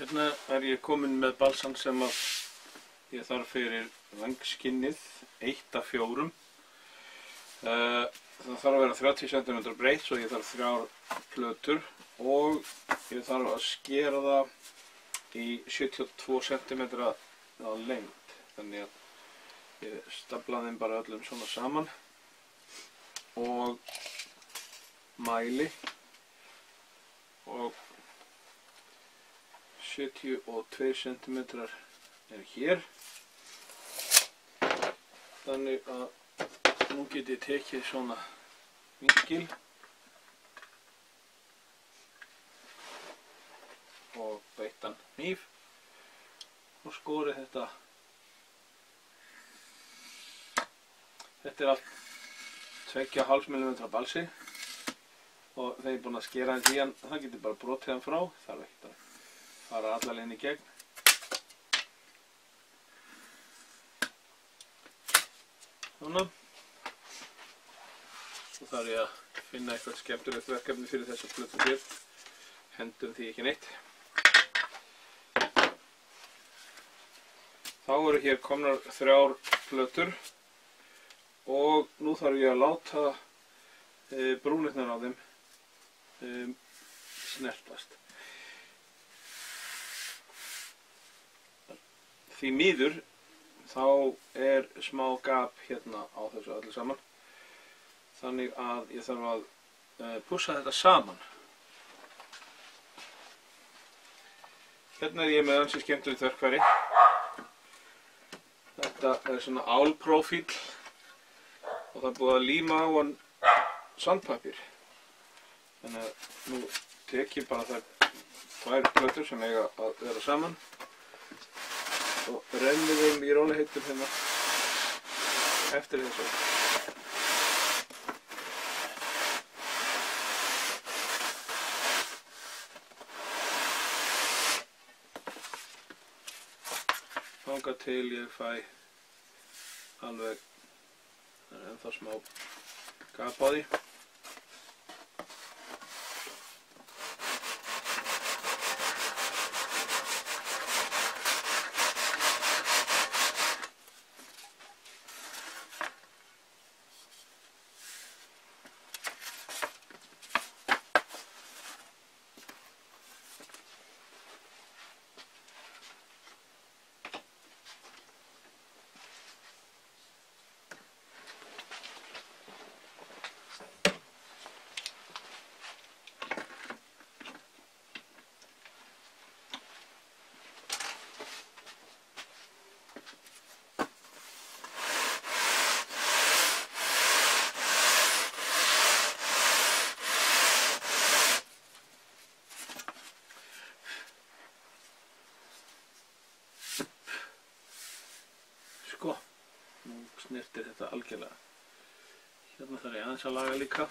Hérna ég komin með balsan sem ég þarf fyrir vængskinnið, 1 af 4. Það þarf að vera 30 cm breitt, svo ég þarf 3 plötur og ég þarf að skera það í 72 cm á lengd. Þannig að ég stafla þeim bara öllum svona saman og mæli og 72 cm hér. Þannig að nú get ég tekið svona vinkil og beittan hníf og skorið þetta. Þetta er allt 2,5 mm balsi og þegar ég er búinn að skera hans í hann, það getur bara brotið hann frá, þarf ekki að fara alla leið inn í gegn. Svona. Svo þarf ég að finna eitthvað skemmtilegt verkefni fyrir þessa plötu hér. Hendum því ekki neitt. Þá eru hér komnar 3 plötur og nú þarf ég að láta brúnirnar á þeim snertast. Því miður þá er smá gap hérna á þessu öllu saman. Þannig að ég þarf að pússa þetta saman. Hérna er ég með ansi skemmtilegt verkfæri. Þetta er svona álprófíl og það er búið að líma á hann sandpapír. Þannig að nú tek ég bara þær 2 plötur sem eiga að vera saman og renni þeim í rólegheitum hérna eftir þessu. Þangað til ég fæ alveg, það er ennþá smá gap á því. Sko, nú snirtir þetta algjörlega. Hérna þarf ég aðeins að laga líka.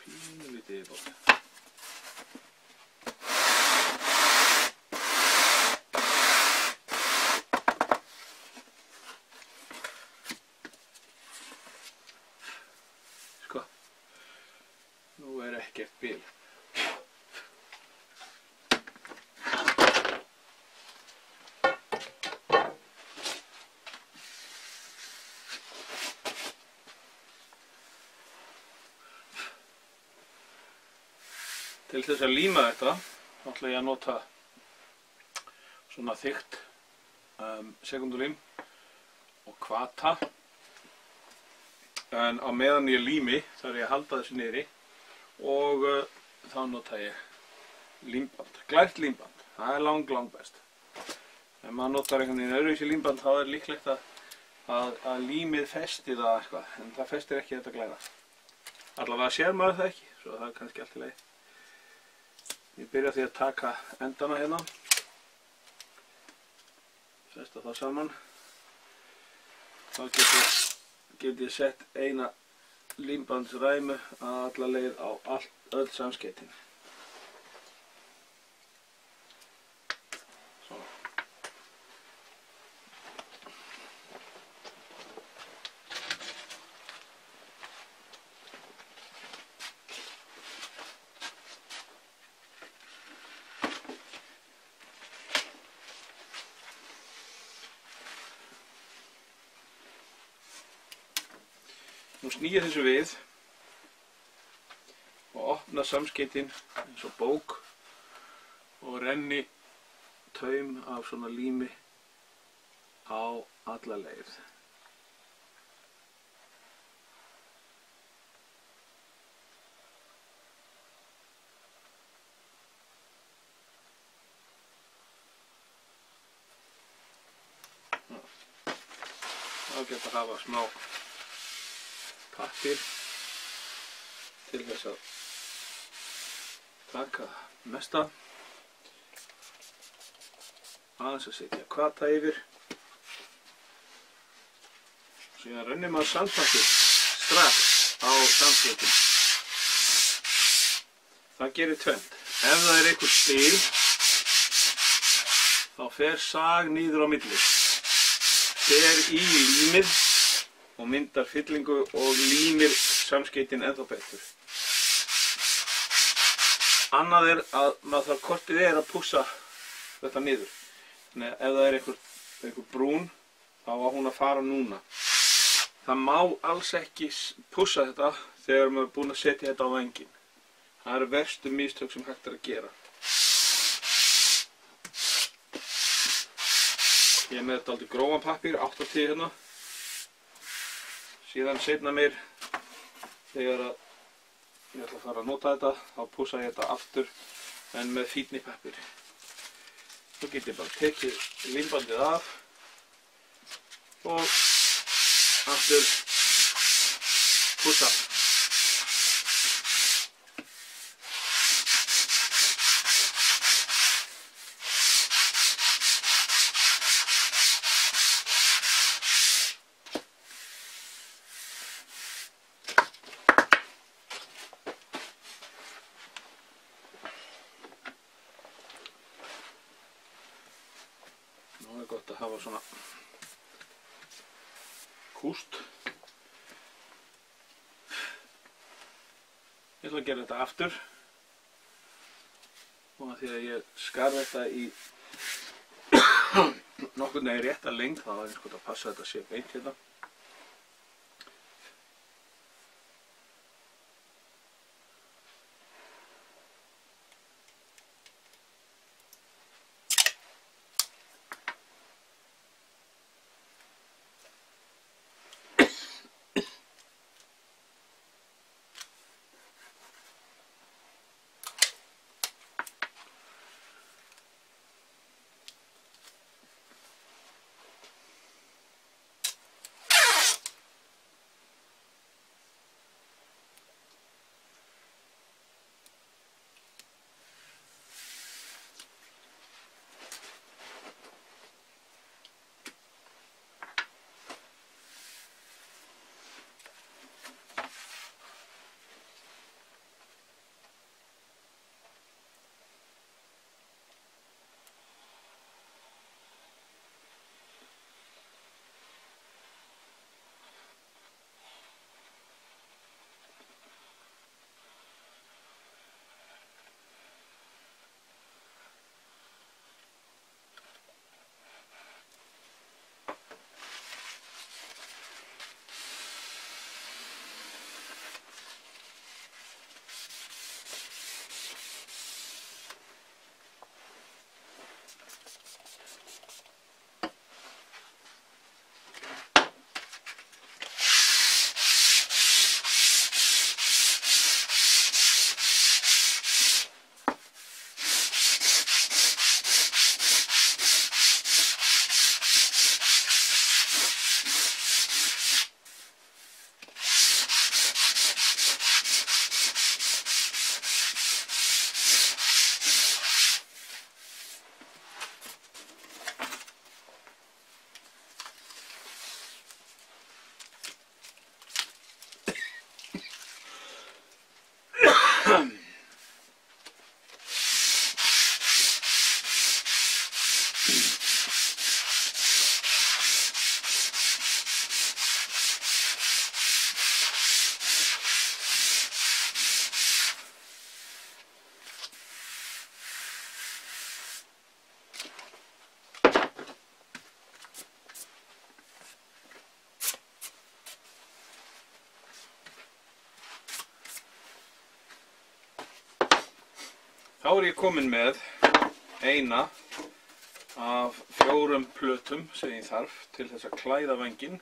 Pínulítið í bótt. Nú er ekkert bil. Til þess að líma þetta, þá ætla ég að nota svona þykkt sekundulím og kvata. En á meðan ég lími þarf ég að halda þessu niðri og þá nota ég límband, glært límband. Það er lang best. Ef maður notar einhvern veginn öðruvísi límband þá er líklegt að límið festi það eitthvað, en það festir ekki þetta glæra. Allavega sér maður það ekki, svo það er kannski allt í lagi. Ég byrja því að taka endana hérna, festa það saman. Þá get ég sett eina límbandsræmu alla leið á öll samskeytin. Svona. Nú snýr þessu við og opna samskeytin eins og bók og renni taum af svona lími á alla leið. Þá geta að hafa smá pappír til þess að taka mesta, aðeins að setja kvata yfir, síðan rennir maður sandpappír strax á samskeytin. Það gerir tvennt. Ef það er einhver spil þá fer sag niður á milli, fer í límið og myndar fyllingu og límir samskeytin ennþá betur. Annað er að maður þarf kortið að pússa þetta niður. Þannig að ef það er einhver brún þá á hún að fara núna. Það má alls ekki pússa þetta þegar maður er búinn að setja þetta á vænginn. Það eru verstu mistök sem hægt er að gera. Ég er með þetta aldrei grófan pappír, 80 hérna. Síðan seinna meir, þegar ég ætla að fara að nota þetta, þá pússa ég þetta aftur en með fínni pappír. Svo get ég bara tekið límbandið af og aftur pússa. Nú er gott að hafa svona kúst. Ég ætla að gera þetta aftur og að því að ég skar þetta í nokkurn veginn rétta lengd þá er eins gott að passa að þetta sé beint hérna. Þá er ég komin með eina af 4 plötum sem ég þarf til þess að klæða vænginn.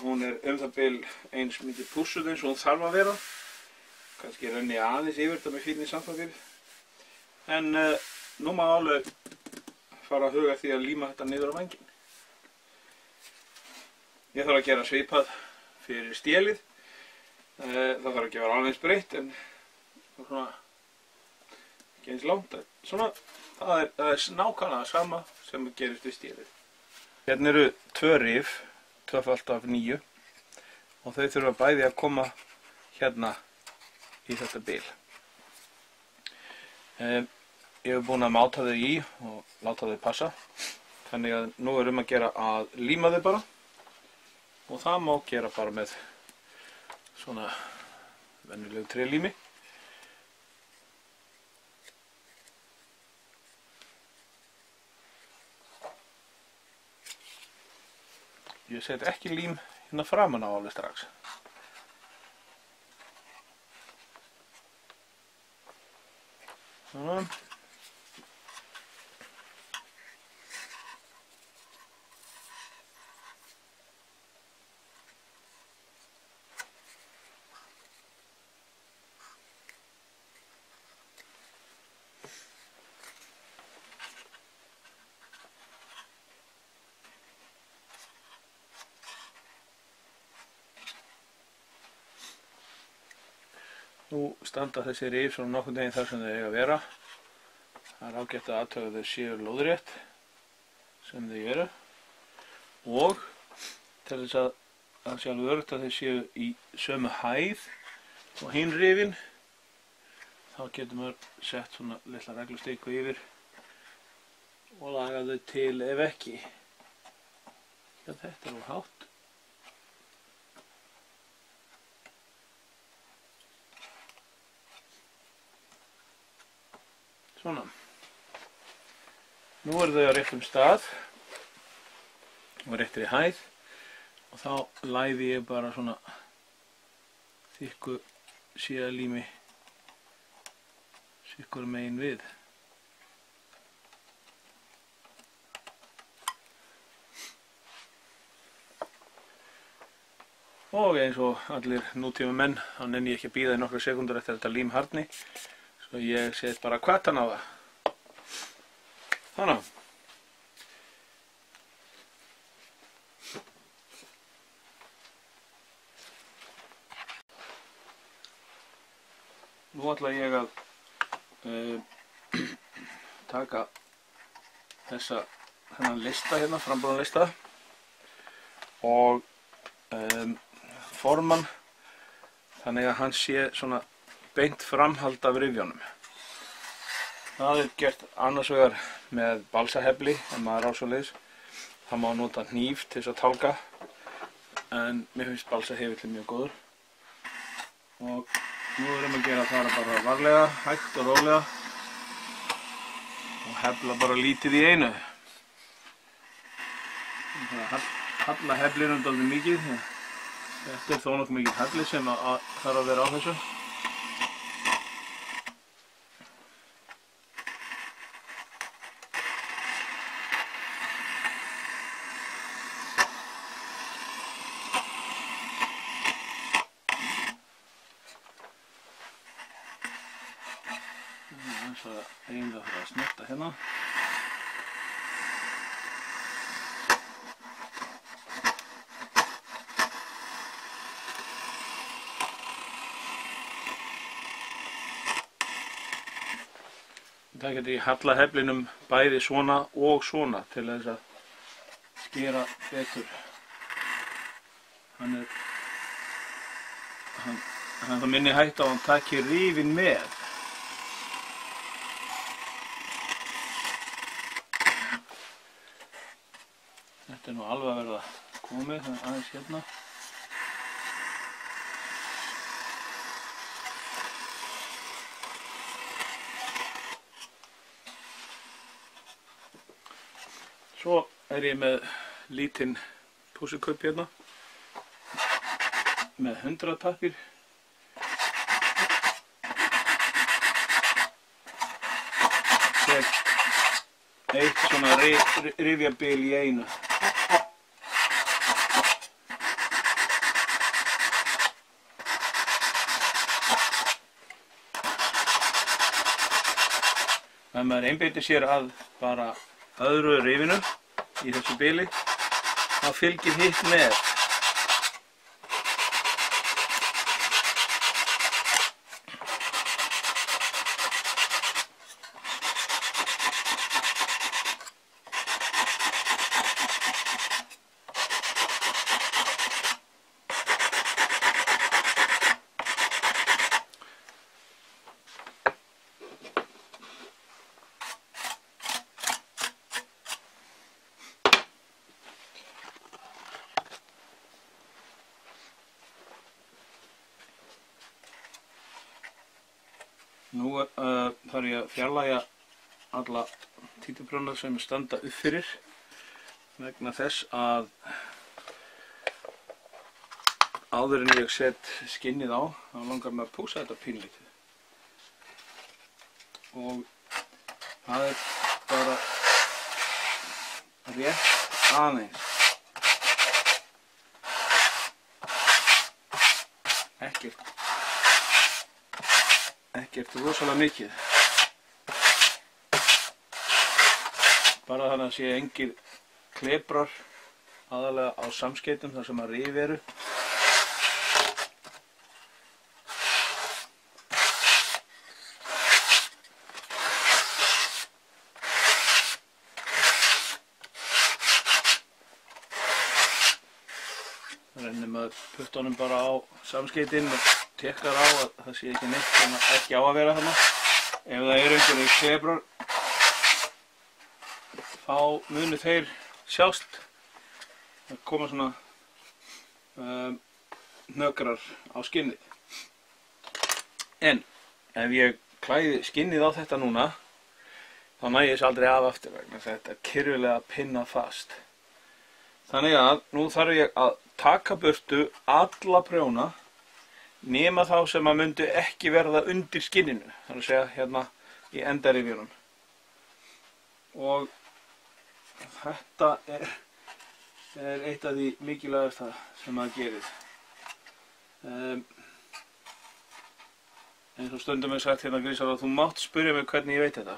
Hún er það bil eins mikið pússuð eins og hún þarf að vera. Kannski renni aðeins yfir þetta með fínni sandpapír. En nú má alveg fara að huga því að líma þetta niður á vænginn. Ég þarf að gera svipað fyrir stélið. Það þarf ekki að vera alveg eins breitt en svona ekki eins langt. Svona, það er nákvæmlega sama sem gerist við stélið. Hérna eru 2 rif, 2x9 og þau þurfa bæði að koma hérna í þetta bil. Ég hef búin að máta þau í og láta þau passa. Þannig að nú er að gera að líma þau bara. Og það má gera bara með svona venjulegu trélími. Ég set ekki lím hérna framan á alveg strax. Svona. Nú standa þessi rif svona nokkurn veginn þar sem þau eiga að vera. Það er ágætt að athuga þau séu lóðrétt sem þau eru. Og til þess að það sé alveg öruggt að þau séu í sömu hæð og hinn rifin, þá getur maður sett svona litla reglustiku yfir og laga þau til ef ekki. Já, þetta er of hátt. Svona. Nú eru þau á réttum stað og réttri hæð og þá læði ég bara svona þykku síðalími sikkur megin við. Og eins og allir nútíma menn, þá nenni ég ekki að bíða í nokkra sekundur eftir þetta lím harðni. Svo ég set bara hvatan á það. Þannig. Nú ætla ég að taka þennan lista hérna, frambúðanlista og forma hann þannig að hann sé svona beint framhald af rifjónum. Það er gert annars vegar með balsahefli, ef maður á svoleiðis. Það má nota hníf til þess að tálka, en mér finnst balsahefli mjög góður. Og nú að gera að fara bara varlega, hægt og rólega og hefla bara lítið í einu. Það halla heflinum dálítið mikið. Þetta er þó nokkuð mikið hefli sem þarf að vera á þessu. Það er eiginlega fyrir að snerta hérna. Það getur ég halla heflinum bæði svona og svona til þess að skera betur. Hann er það minni hægt á að hann taki rifin með. Þetta er nú alveg að verða komið, það er aðeins hérna. Svo er ég með lítinn pússikaup hérna með 100 pappír. ég eitt svona rifjabil í einu. Ef maður einbeitir sér að bara öðru rifinu í þessu bili, þá fylgir hitt með. Nú þarf ég að fjarlægja alla títuprjóna sem standa upp fyrir vegna þess að áður en ég set skinnið á, þá langar mig að pússa þetta pínlítið. Og það er bara rétt aðeins. Ekkert rosalega mikið. Bara þannig að sé engir kleprar aðalega á samskeytum þar sem að rif eru. Rennir maður puttunum bara á samskeytin og tekkar á að það sé ekki neitt sem ekki á að vera þarna. Ef það eru einhverjir kleprar, þá munu þeir sjást. Það koma svona hnökrar á skinnið. En ef ég klæði skinnið á þetta núna, þá næ ég þess aldrei af aftur vegna þetta er kyrfilega pinnað fast. Þannig að nú þarf ég að taka burtu alla prjóna nema þá sem að myndu ekki verða undir skinninu, þannig að segja hérna í endarifjunum. Og þetta er eitt af því mikilvægasta sem maður gerir. Eins og stundum er sagt hérna Grísar að þú mátt spyrja mig hvernig ég veit þetta.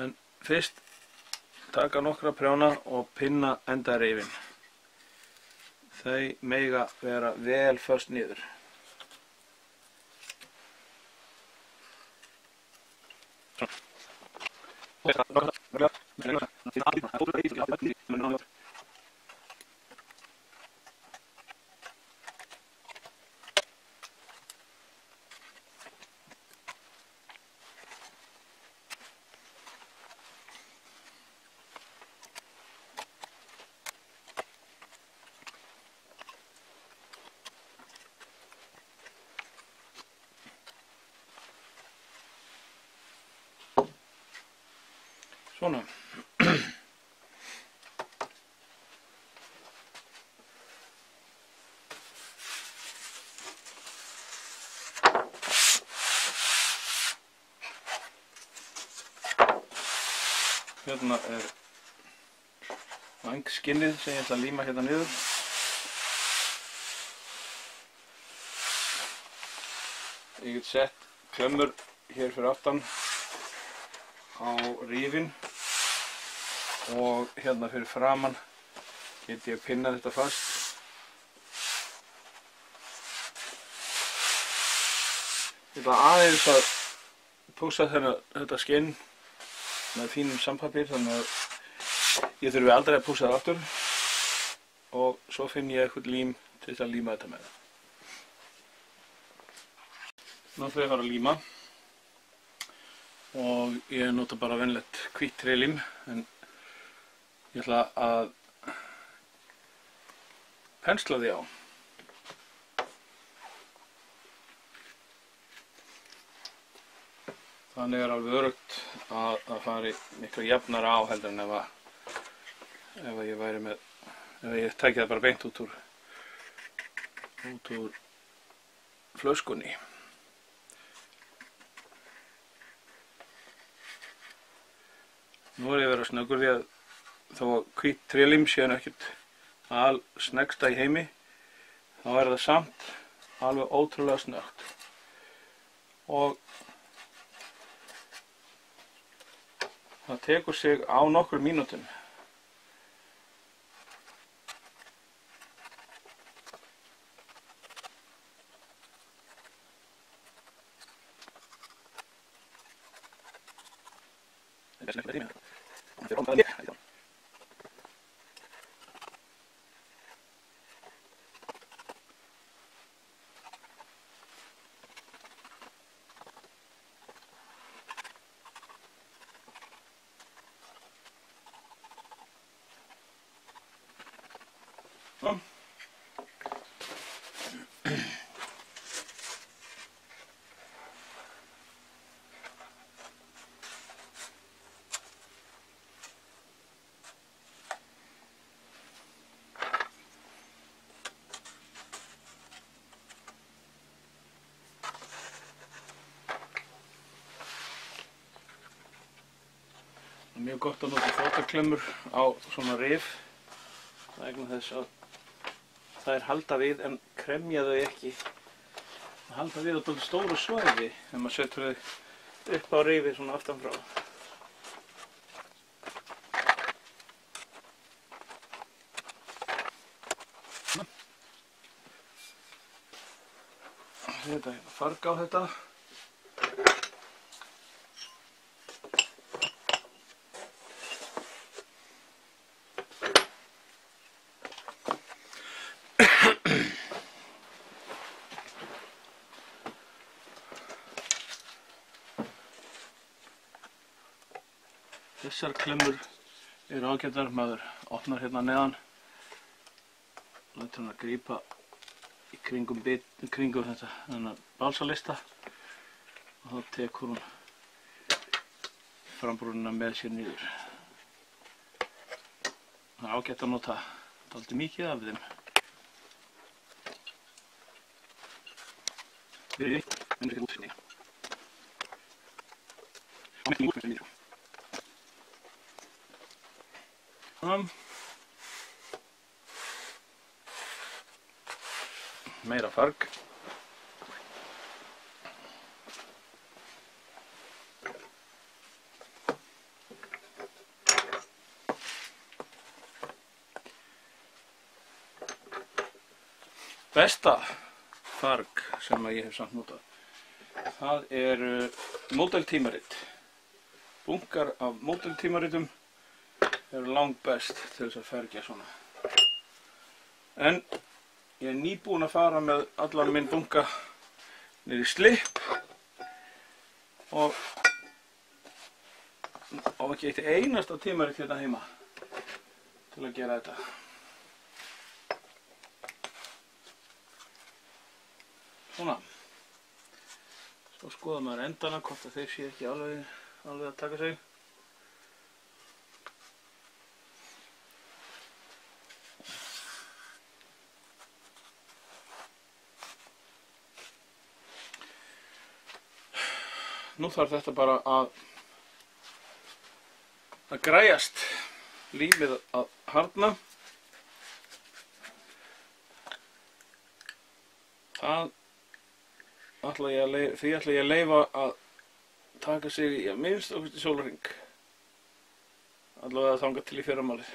En fyrst taka nokkra prjóna og pinna endarifin. Þau mega vera vel föst niður. Svona. Hérna er vængskinnið sem ég ætla að líma hérna niður. Ég get sett klömmur hér fyrir aftan á rifin og hérna fyrir framan get ég pinnað þetta fast. Ég ætla aðeins að pússa þetta skinn með fínum sandpapír þannig að ég þurfi aldrei að pússa það aftur og svo finn ég eitthvað lím til þess að líma þetta með það. Nú ætla ég að fara að líma og ég nota bara venjulegt hvítt trélím en ég ætla að pensla því á. Þannig er alveg öruggt að það fari miklu jafnara á heldur en ef ég tæki það bara beint út úr flöskunni. Nú er ég að vera snöggur því að þó að hvít trélím sé ekkert al sneggsta í heimi, þá er það samt alveg ótrúlega snöggt. Og það tekur sig á nokkur mínútum. Mjög gott að nota fótaklemmur á svona rif vegna þess að þær halda við en kremja þau ekki. Það halda við á dálítið stóru svæði þegar maður setur þau upp á rifi svona aftan frá. Setja hérna farg á þetta. Þessar klemmur eru ágætar, maður opnar hérna neðan, lætur hann að grípa í kringum þetta þennan balsalista og þá tekur hún frambrúnina með sér niður. Það er ágætt að nota dálítið mikið af þeim. Meira farg. Besta farg sem ég hef samt notað, það er módeltímarit. Bunkar af módeltímaritum eru langbest til þess að fergja svona. En ég er nýbúinn að fara með allan minn bunka niður í slipp og ekki eitt einasta tímarit hérna heima til að gera þetta. Svona. Svo skoða maður endana hvort að þeir séu ekki alveg að taka sig. Nú þarf þetta bara að græjast, límið að harðna. Því ætla ég að leyfa að taka sig í að minnst okkur til sólarhring. Allavega þangað til í fyrramálið.